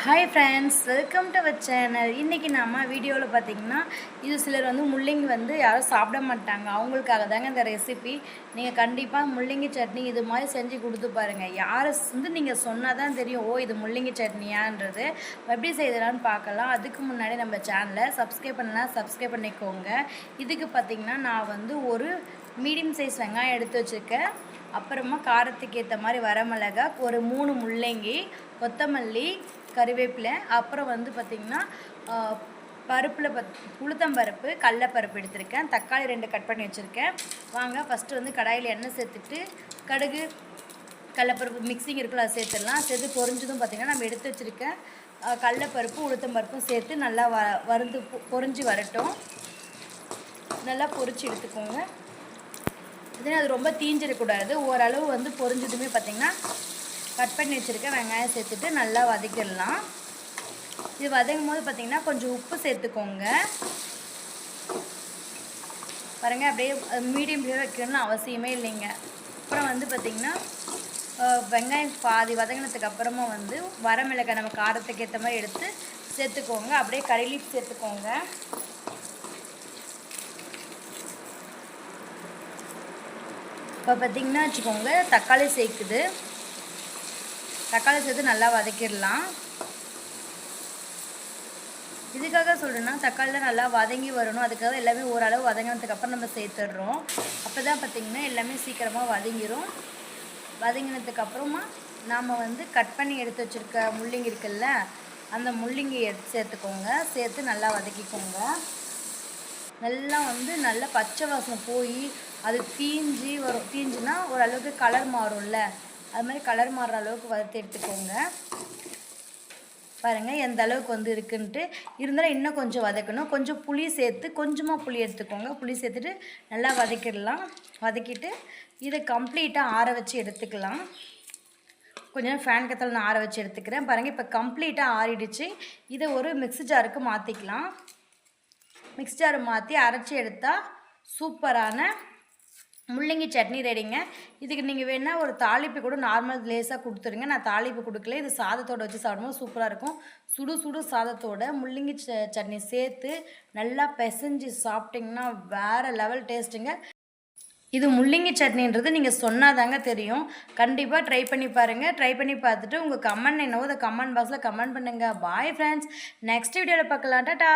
Hi friends, welcome to our channel. இன்றைக்கி நம்ம வீடியோவில் பார்த்திங்கன்னா இது சிலர் முள்ளங்கி யாரும் சாப்பிட மாட்டாங்க. அவங்களுக்காக தாங்க இந்த ரெசிபி. நீங்கள் கண்டிப்பாக முள்ளங்கி சட்னி இது மாதிரி செஞ்சு கொடுத்து பாருங்கள். யாரை நீங்கள் சொன்னால் தான் தெரியும், ஓ இது முள்ளங்கி சட்னியான்றது. எப்படி செய்யலான்னு பார்க்கலாம். அதுக்கு முன்னாடி நம்ம சேனலை சப்ஸ்கிரைப் பண்ணலாம், சப்ஸ்கிரைப் பண்ணிக்கோங்க. இதுக்கு பார்த்திங்கன்னா நான் ஒரு மீடியம் சைஸ் வெங்காயம் எடுத்து வச்சுருக்கேன். அப்புறமா காரத்துக்கு ஏற்ற மாதிரி வரமிளகா, ஒரு 3 முள்ளங்கி, கொத்தமல்லி, கறிவேப்பிலை, அப்புறம் பார்த்திங்கன்னா பருப்பில் உளுத்தம்பருப்பு, கடலப்பருப்பு எடுத்திருக்கேன். தக்காளி 2 கட் பண்ணி வச்சுருக்கேன். வாங்க ஃபஸ்ட்டு கடாயில் எண்ணெய் சேர்த்துட்டு கடுகு கடலப்பருப்பு மிக்சிங் இருக்குல்ல அதை சேர்த்துடலாம். சேர்த்து பொரிஞ்சதும் பார்த்திங்கன்னா நம்ம எடுத்து வச்சுருக்கேன் கடலப்பருப்பு உளுத்தம்பருப்பும் சேர்த்து நல்லா பொரிஞ்சு வரட்டும். நல்லா பொரிச்சு எடுத்துக்கோங்க. அது ரொம்ப தீஞ்சிடக்கூடாது. ஓரளவு பொரிஞ்சதுமே பார்த்திங்கன்னா கட் பண்ணி வச்சுருக்கேன் வெங்காயம் சேர்த்துட்டு நல்லா வதக்கிடலாம். இது வதங்கும் போது பார்த்திங்கன்னா கொஞ்சம் உப்பு சேர்த்துக்கோங்க. பாருங்கள், அப்படியே மீடியம் ஃப்ளேமில் வைக்கணும்னு அவசியமே இல்லைங்க. அப்புறம் பார்த்திங்கன்னா வெங்காயம் பாதி வதங்கினதுக்கு அப்புறமா வரமிளகாய் நம்ம காரத்துக்கு ஏற்ற மாதிரி எடுத்து சேர்த்துக்கோங்க. அப்படியே கறி லீஃப் சேர்த்துக்கோங்க. இப்போ பார்த்திங்கன்னா வச்சுக்கோங்க, தக்காளி சேர்க்குது. தக்காளி சேர்த்து நல்லா வதக்கிடலாம். இதுக்காக சொல்கிறேன்னா தக்காளிலாம் நல்லா வதங்கி வரணும். அதுக்காக எல்லாமே ஓரளவு வதங்கினதுக்கப்புறம் நம்ம சேர்த்துடுறோம். அப்போ தான் பார்த்திங்கன்னா எல்லாமே சீக்கிரமாக வதங்கிடும். வதங்கினதுக்கப்புறமா நாம் கட் பண்ணி எடுத்து வச்சுருக்க முள்ளங்கி இருக்குல்ல, அந்த முள்ளங்கி எடுத்து சேர்த்துக்கோங்க. சேர்த்து நல்லா வதக்கிக்கோங்க. நல்லா நல்லா பச்சை வாசனை போய் அது தீஞ்சு வரும். தீஞ்சுன்னா ஓரளவுக்கு கலர் மாறும்ல, அது மாதிரி கலர் மாறுற அளவுக்கு வறுத்து எடுத்துக்கோங்க. பாருங்கள் எந்த அளவுக்கு இருக்குன்ட்டு. இருந்தாலும் இன்னும் கொஞ்சம் வதக்கணும். கொஞ்சம் புளி சேர்த்து கொஞ்சமாக புளி எடுத்துக்கோங்க. புளி சேர்த்துட்டு நல்லா வதக்கிடலாம். வதக்கிட்டு இதை கம்ப்ளீட்டாக ஆற வச்சு எடுத்துக்கலாம். கொஞ்சம் ஃபேன் கத்தில் நான் ஆற வச்சு எடுத்துக்கிறேன். பாருங்கள், இப்போ கம்ப்ளீட்டாக ஆறிடுச்சு. இதை ஒரு மிக்ஸி ஜாருக்கு மாற்றிக்கலாம். மிக்ஸி ஜார் மாற்றி அரைச்சி எடுத்தால் சூப்பரான முள்ளங்கி சட்னி ரெடிங்க. இதுக்கு நீங்கள் வேணால் ஒரு தாளிப்பு கூட நார்மல் லேஸாக கொடுத்துருங்க. நான் தாளிப்பு கொடுக்கல. இது சாதத்தோடு வச்சு சாப்பிடும்போது சூப்பராக இருக்கும். சுடு சுடு சாதத்தோட முள்ளங்கி சட்னி சேர்த்து நல்லா பிசைஞ்சு சாப்பிட்டிங்கன்னா வேறு லெவல் டேஸ்ட்டுங்க. இது முள்ளங்கி சட்னின்றது நீங்கள் சொன்னாதாங்க தெரியும். கண்டிப்பாக ட்ரை பண்ணி பாருங்கள். ட்ரை பண்ணி பார்த்துட்டு உங்கள் கமெண்ட் என்னவோ அதை கமெண்ட் பாக்ஸில் கமெண்ட் பண்ணுங்கள். பாய் ஃப்ரெண்ட்ஸ், நெக்ஸ்ட் வீடியோவில் பார்க்கலாம். டாடா.